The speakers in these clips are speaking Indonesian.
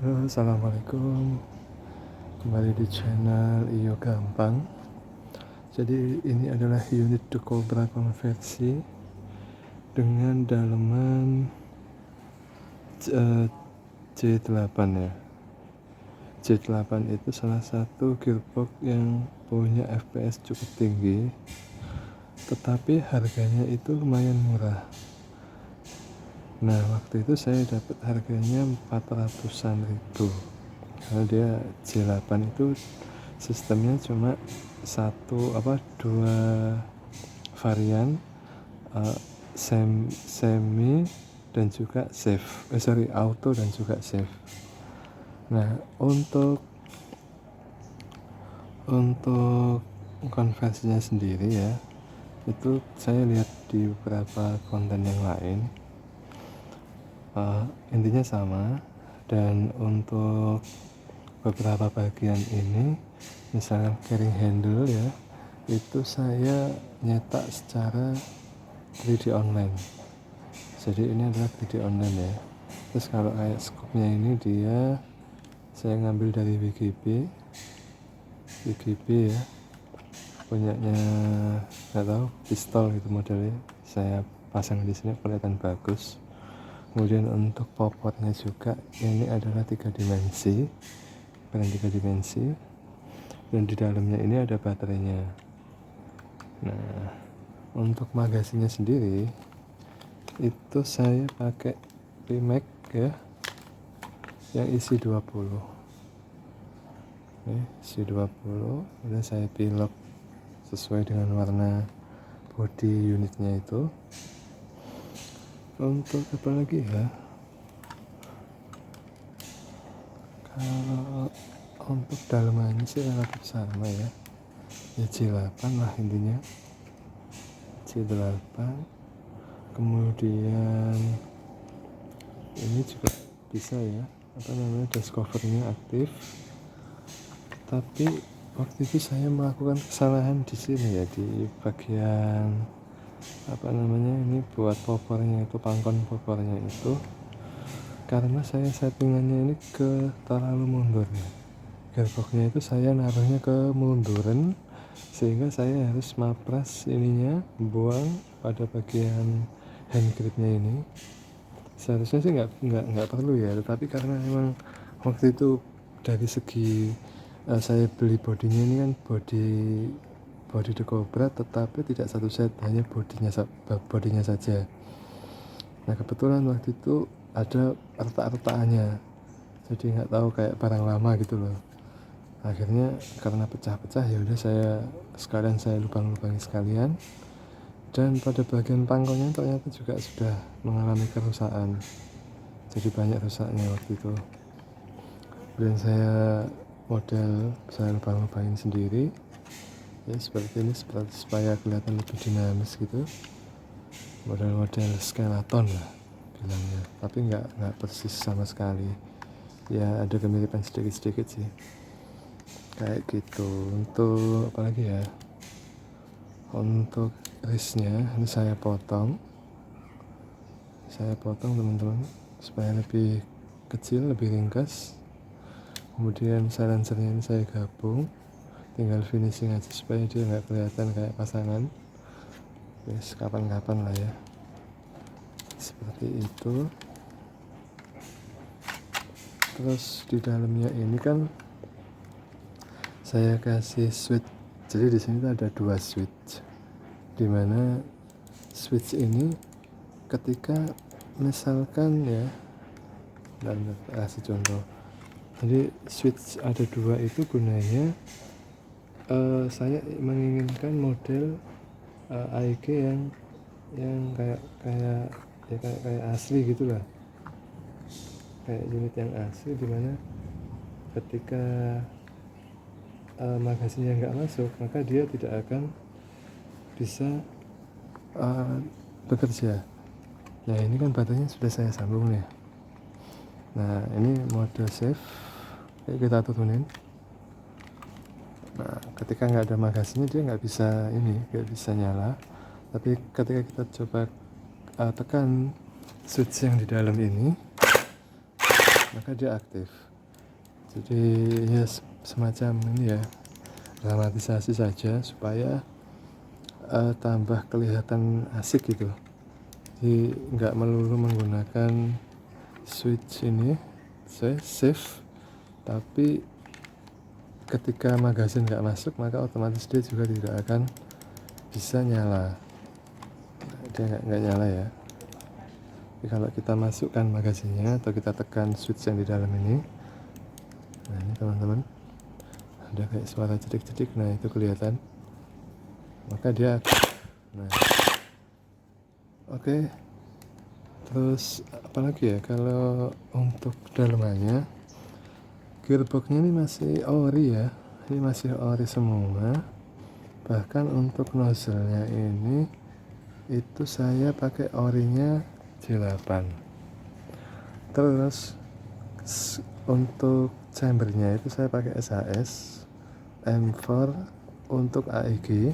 Halo, assalamualaikum. Kembali di channel Iyo Gampang. Jadi ini adalah unit Decobra konversi dengan daleman C8 ya. C8 itu salah satu gearbox yang punya FPS cukup tinggi, tetapi harganya itu lumayan murah. Nah, waktu itu saya dapat harganya 400-an ribu. Karena dia C8 itu sistemnya cuma dua varian, semi dan juga auto dan juga save. Nah, untuk konversinya sendiri ya, itu saya lihat di beberapa konten yang lain, intinya sama. Dan untuk beberapa bagian ini, misalnya carrying handle ya, itu saya nyetak secara 3D online. Jadi ini adalah 3D online ya. Terus kalau kayak scope-nya ini saya ngambil dari WGB ya, punyanya nggak tahu, pistol gitu modelnya. Saya pasang di sini kelihatan bagus. Kemudian untuk popornya juga, ini adalah 3 dimensi, dan di dalamnya ini ada baterainya. Nah, untuk magasinnya sendiri itu saya pakai Rimac ya, yang isi 20. Isi 20, udah saya pilok sesuai dengan warna body unitnya itu. Untuk apa lagi ya, kalau untuk dalamannya sih relatif sama ya, C8 lah intinya, C8. Kemudian ini juga bisa ya, dash covernya aktif. Tapi waktu itu saya melakukan kesalahan di sini ya, di bagian ini buat popornya itu, pangkon popornya itu, karena saya settingannya ini terlalu mundur ya. Gearboxnya itu saya naruhnya ke munduran, sehingga saya harus mapras ininya, buang pada bagian hand gripnya ini. Seharusnya sih nggak perlu ya, tetapi karena memang waktu itu dari segi saya beli bodinya ini kan body Decobra, tetapi tidak satu set, hanya bodinya saja. Nah, kebetulan waktu itu ada retak-retakannya, jadi nggak tahu, kayak barang lama gitu loh. Akhirnya karena pecah-pecah, ya udah saya lubang-lubangi sekalian. Dan pada bagian pangkalnya ternyata juga sudah mengalami kerusakan, jadi banyak rusaknya waktu itu. Dan saya lubang-lubangin sendiri ya, seperti ini, supaya kelihatan lebih dinamis gitu, model skeleton lah bilangnya, tapi nggak persis sama sekali ya, ada kemiripan sedikit sih kayak gitu. Untuk apa lagi ya, untuk wristnya ini saya potong teman-teman, supaya lebih kecil, lebih ringkas. Kemudian silencernya ini saya gabung, tinggal finishing aja supaya dia nggak kelihatan kayak pasangan. Kapan-kapan lah ya, seperti itu. Terus di dalamnya ini kan saya kasih switch. Jadi di sini ada 2 switch, dimana switch ini ketika misalkan ya, dan kasih contoh. Jadi switch ada 2 itu gunanya, saya menginginkan model AEG yang kayak asli gitulah, kayak unit yang asli, dimana ketika magasinnya nggak masuk, maka dia tidak akan bisa bekerja. Nah, ini kan baterainya sudah saya sambung nih. Nah, ini mode save, kita turunin. Nah, ketika nggak ada magasinnya dia nggak bisa nyala. Tapi ketika kita coba tekan switch yang di dalam ini, maka dia aktif. Jadi ya semacam ini ya, dramatisasi saja supaya tambah kelihatan asik gitu. Jadi nggak melulu menggunakan switch ini save, tapi ketika magazin nggak masuk maka otomatis dia juga tidak akan bisa nyala. Dia nggak nyala ya. Jadi kalau kita masukkan magazinnya atau kita tekan switch yang di dalam ini, nah ini teman-teman ada kayak suara cedik-cedik, nah itu kelihatan, maka dia nah oke. Terus apalagi ya, kalau untuk dalamannya gearboxnya ini masih ori ya, ini masih ori semua. Bahkan untuk nozzle-nya ini itu saya pakai orinya J8. Terus untuk chambernya itu saya pakai SAS M4 untuk AEG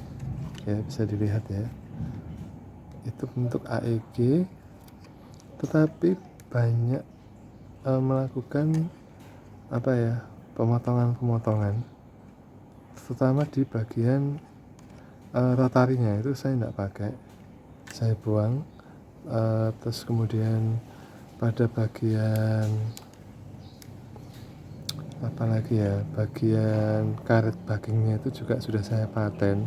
ya, bisa dilihat ya, itu bentuk AEG, tetapi banyak melakukan apa ya, pemotongan terutama di bagian rotarinya itu saya tidak pakai, saya buang. Terus kemudian pada bagian apalagi ya, bagian karet backingnya itu juga sudah saya paten,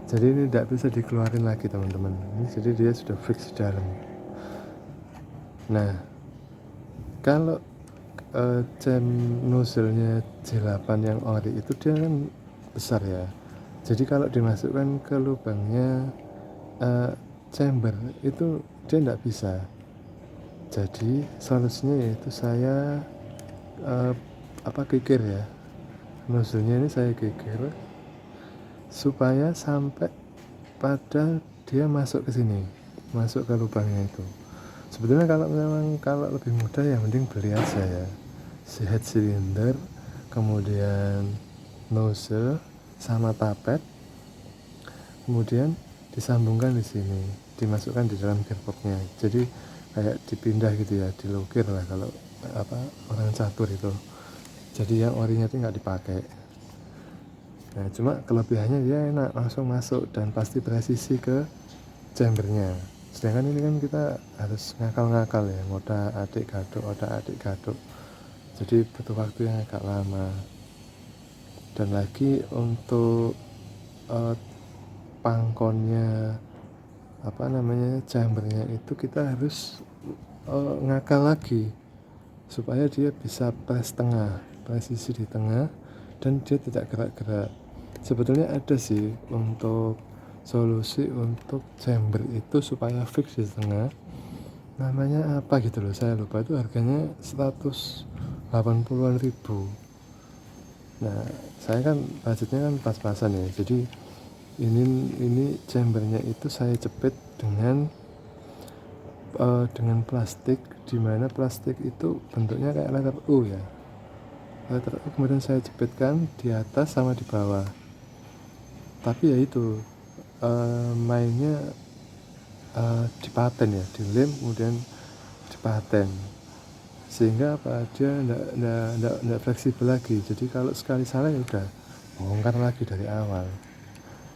jadi ini tidak bisa dikeluarin lagi teman-teman. Jadi dia sudah fix di dalam. Nah kalau jam nozzle-nya J8 yang ori itu dia kan besar ya, jadi kalau dimasukkan ke lubangnya chamber itu dia tidak bisa. Jadi solusinya yaitu saya kikir ya, nozzle-nya ini saya kikir supaya sampai pada dia masuk ke sini, masuk ke lubangnya itu. Sebetulnya kalau lebih mudah ya mending beli aja ya, si head cylinder, kemudian nozzle sama tapet, kemudian disambungkan di sini, dimasukkan di dalam gearboxnya. Jadi kayak dipindah gitu ya, dilukir lah kalau orang catur itu. Jadi yang orinya itu nggak dipakai. Nah cuma kelebihannya dia enak, langsung masuk dan pasti presisi ke chambernya. Sedangkan ini kan kita harus ngakal-ngakal ya, otak adik gaduk, jadi butuh waktu yang agak lama. Dan lagi untuk pangkonnya chambernya itu kita harus ngakal lagi supaya dia bisa presisi di tengah dan dia tidak gerak-gerak. Sebetulnya ada sih untuk solusi untuk chamber itu supaya fix di tengah, namanya apa gitu loh, saya lupa, itu harganya 180-an ribu. Nah saya kan budgetnya kan pas-pasan ya, jadi ini chambernya itu saya jepit dengan plastik, dimana plastik itu bentuknya kayak letter U ya, letter U, kemudian saya jepitkan di atas sama di bawah. Tapi ya itu mainnya dipaten ya, dilem kemudian dipaten, sehingga dia enggak fleksibel lagi. Jadi kalau sekali salah ya udah bongkar lagi dari awal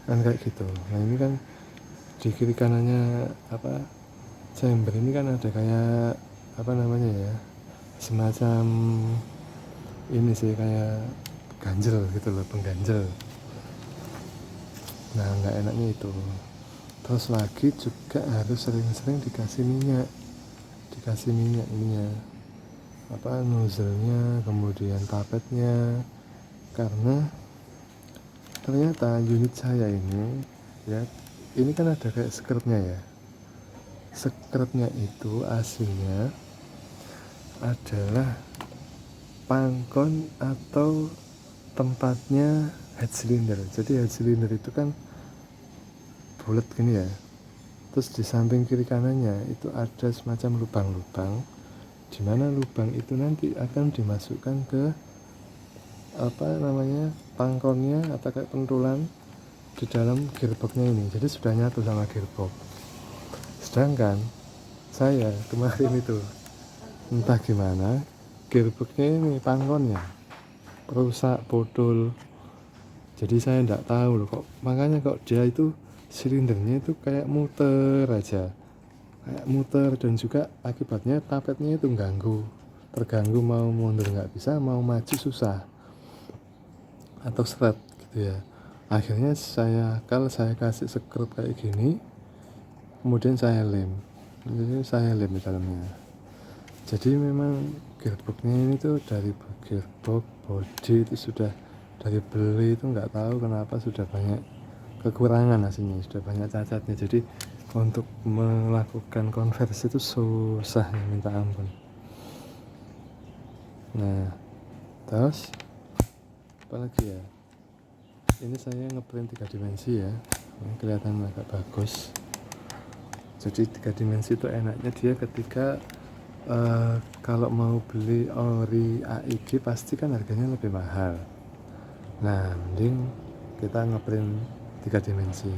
kan, kayak gitu. Nah ini kan di kiri kanannya chamber ini kan ada kayak ya, semacam ini sih, kayak ganjel gitu loh, pengganjel. Nah nggak enaknya itu. Terus lagi juga harus sering-sering dikasih minyak ininya, nozzle-nya, kemudian tapetnya, karena ternyata unit saya ini ya, ini kan ada kayak skirtnya ya. Skirtnya itu aslinya adalah pangkon atau tempatnya head cylinder. Jadi head cylinder itu kan bulat gini ya, terus di samping kiri kanannya itu ada semacam lubang-lubang, di mana lubang itu nanti akan dimasukkan ke pangkonnya atau kayak pentulan di dalam gearboxnya ini. Jadi sudah nyatu sama gearbox. Sedangkan saya kemarin itu entah gimana, gearboxnya ini pangkonnya rusak, bodol. Jadi saya tidak tahu loh kok, makanya kok dia itu silindernya itu kayak muter aja, kayak muter, dan juga akibatnya tapetnya itu terganggu, mau mundur nggak bisa, mau maju susah atau seret gitu ya. Akhirnya kalau saya kasih sekrup kayak gini, kemudian saya lem di dalamnya. Jadi memang gearboxnya ini tuh dari gearbox body itu sudah dari beli itu nggak tahu kenapa sudah banyak kekurangan, hasilnya sudah banyak cacatnya. Jadi untuk melakukan konversi itu susah ya, minta ampun. Nah terus apalagi ya, ini saya ngeprint 3 dimensi ya, ini kelihatan agak bagus. Jadi 3 dimensi itu enaknya dia ketika kalau mau beli ori AIG pasti kan harganya lebih mahal. Nah mending kita ngeprint 3 dimensi.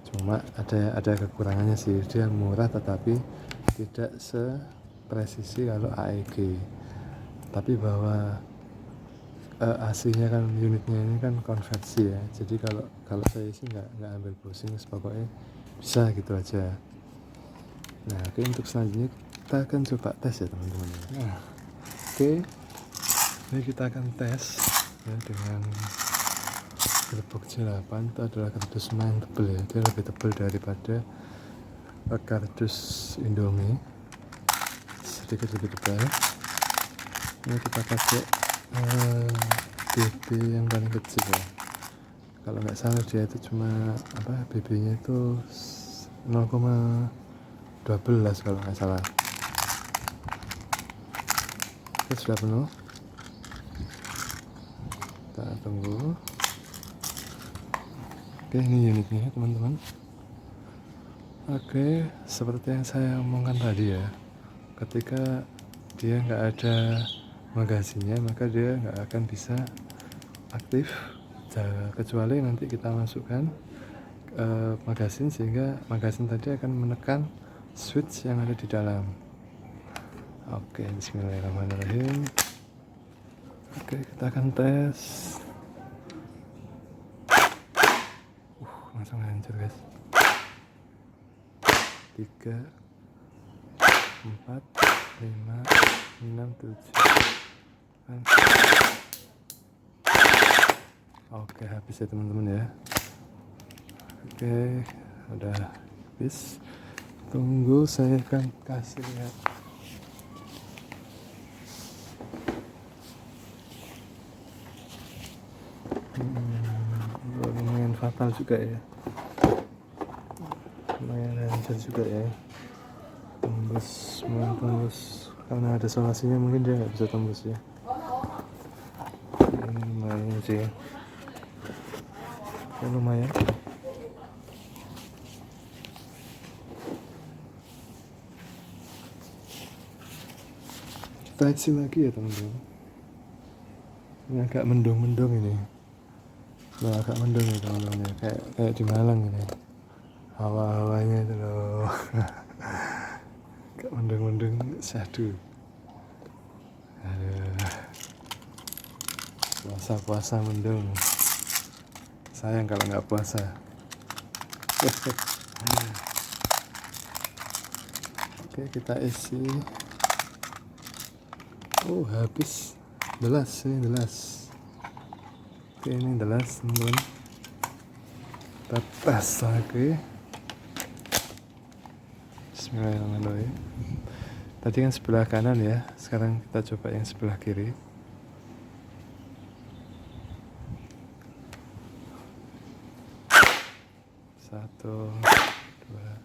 Cuma ada kekurangannya sih, dia murah tetapi tidak sepresisi kalau AIG. Tapi bahwa aslinya kan unitnya ini kan konversi ya. Jadi kalau saya sih nggak ambil pusing, pokoknya bisa gitu aja. Nah oke, untuk selanjutnya kita akan coba tes ya teman-teman. Nah oke, ini kita akan tes ya dengan gearbox J8. Itu adalah kardus main tebel ya, dia lebih tebal daripada kardus Indomie, sedikit lebih tebal. Ini kita pakai BB yang paling kecil ya, kalau nggak salah dia itu cuma BB nya itu 0,12 kalau nggak salah. Oke, sudah penuh, kita tunggu. Oke, ini unitnya teman-teman. Oke, seperti yang saya omongkan tadi ya, ketika dia nggak ada magazinnya maka dia nggak akan bisa aktif, kecuali nanti kita masukkan magazin, sehingga magazin tadi akan menekan switch yang ada di dalam. Oke, bismillahirrahmanirrahim. Oke, kita akan tes. Langsung hancur guys. 3 4 5 6 7. Oke, habis ya teman-teman ya. Oke, udah habis. Tunggu, saya akan kasih lihat. Lumayan fatal juga ya, lumayan hancur juga ya, tembus karena ada sonasinya, mungkin dia nggak bisa tembus ya. Ini lumayan sih ya, lumayan. Kita isi lagi ya teman-teman. Ini agak mendung ini. Nah, agak mendung ya teman-teman ya, kayak di Malang ini. Hawa-hawanya itu loh. Agak mendung, syahdu. Puasa mendung. Sayang kalau nggak puasa. Oke, kita isi. Habis. Ini delas. Oke, ini delas teman-teman. Kita tes lagi. Bismillahirrahmanirrahim. Tadi kan sebelah kanan ya, sekarang kita coba yang sebelah kiri. Satu, dua.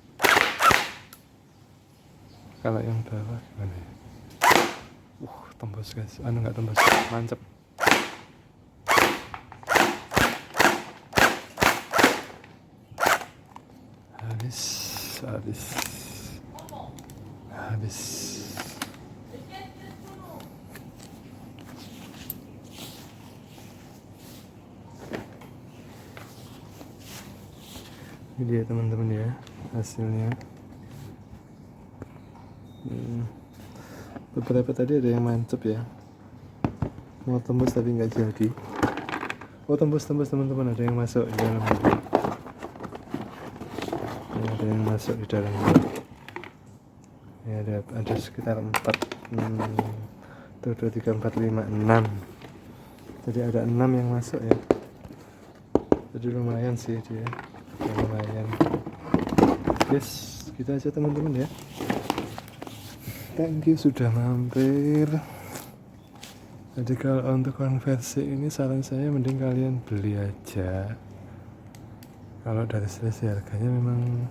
Kalau yang bawah gimana ya? Tembus guys, nggak tembus, mantep. Habis. Ini dia teman-teman ya, hasilnya. Beberapa tadi ada yang mancep ya, mau tembus tapi nggak jadi. Oh, tembus teman-teman, ada yang masuk di dalam. Ini ada yang masuk di dalam. Ya, ada sekitar 4 tuh 2, 3, 4, 5, 6. Jadi ada 6 yang masuk ya. Jadi lumayan sih dia. Ya, lumayan. Yes, gitu aja teman-teman ya. Thank you sudah mampir. Jadi kalau untuk konversi ini saran saya mending kalian beli aja. Kalau dari sisi harganya memang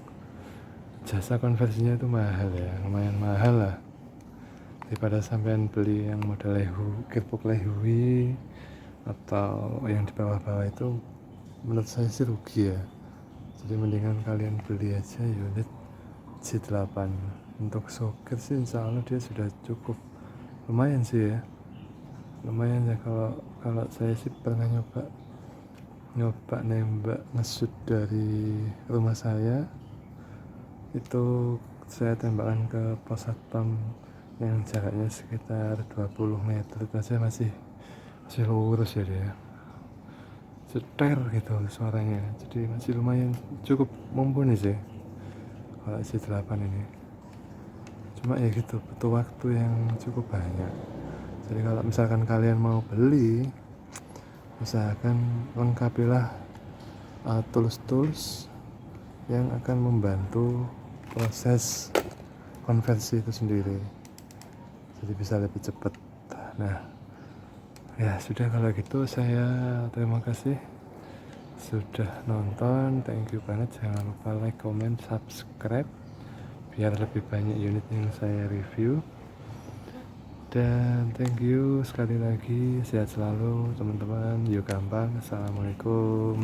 jasa konversinya itu mahal ya, lumayan mahal lah. Daripada sampean beli yang model gearbox Lehui atau yang di bawah-bawah itu, menurut saya sih rugi ya. Jadi mendingan kalian beli aja unit J8. Untuk soket sih insya Allah dia sudah cukup, lumayan sih ya, lumayan ya. Kalau saya sih pernah nyoba nembak ngesut dari rumah saya itu, saya tembakan ke pos satpam yang jaraknya sekitar 20 meter itu aja masih lurus ya dia, ceter gitu suaranya. Jadi masih lumayan cukup mumpuni sih kalau J8 ini. Cuma ya gitu, butuh waktu yang cukup banyak. Jadi kalau misalkan kalian mau beli, usahakan lengkapilah tools yang akan membantu proses konversi itu sendiri, jadi bisa lebih cepat. Nah ya sudah, kalau gitu saya terima kasih sudah nonton. Thank you banget. Jangan lupa like, comment, subscribe biar lebih banyak unit yang saya review. Dan thank you sekali lagi, sehat selalu teman-teman. Yuk gampang. Assalamualaikum.